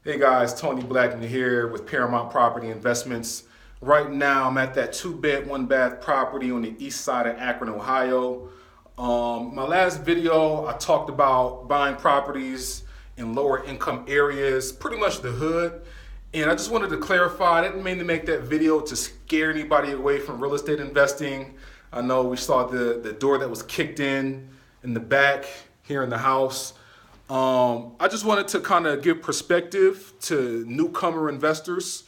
Hey guys, Tony Blackman here with Paramount Property Investments. Right now I'm at that 2-bed, 1-bath property on the east side of Akron, Ohio. My last video I talked about buying properties in lower income areas, pretty much the hood. And I just wanted to clarify, I didn't mean to make that video to scare anybody away from real estate investing. I know we saw the door that was kicked in the back here in the house. I just wanted to kind of give perspective to newcomer investors.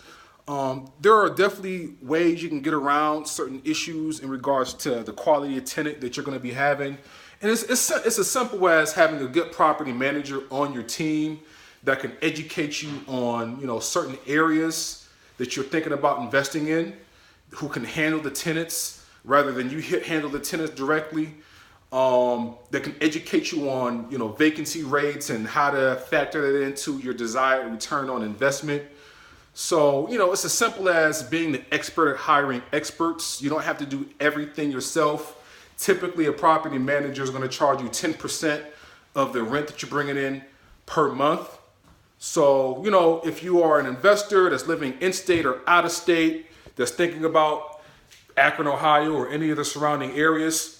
There are definitely ways you can get around certain issues in regards to the quality of tenant that you're going to be having. And it's as simple as having a good property manager on your team that can educate you on, certain areas that you're thinking about investing in, who can handle the tenants rather than you handle the tenants directly. That can educate you on, vacancy rates and how to factor that into your desired return on investment. So, it's as simple as being the expert at hiring experts. You don't have to do everything yourself. Typically, a property manager is going to charge you 10% of the rent that you're bringing in per month. So, if you are an investor that's living in state or out of state, that's thinking about Akron, Ohio, or any of the surrounding areas,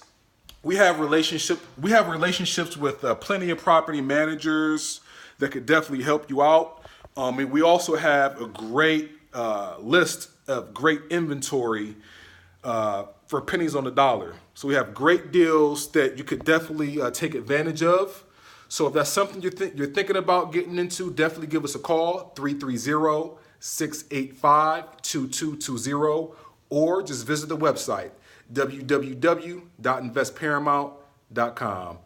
we have relationships with plenty of property managers that could definitely help you out. And we also have a great list of great inventory for pennies on the dollar. So we have great deals that you could definitely take advantage of. So if that's something you're thinking about getting into, definitely give us a call, 330-685-2220, or just visit the website, www.investparamount.com.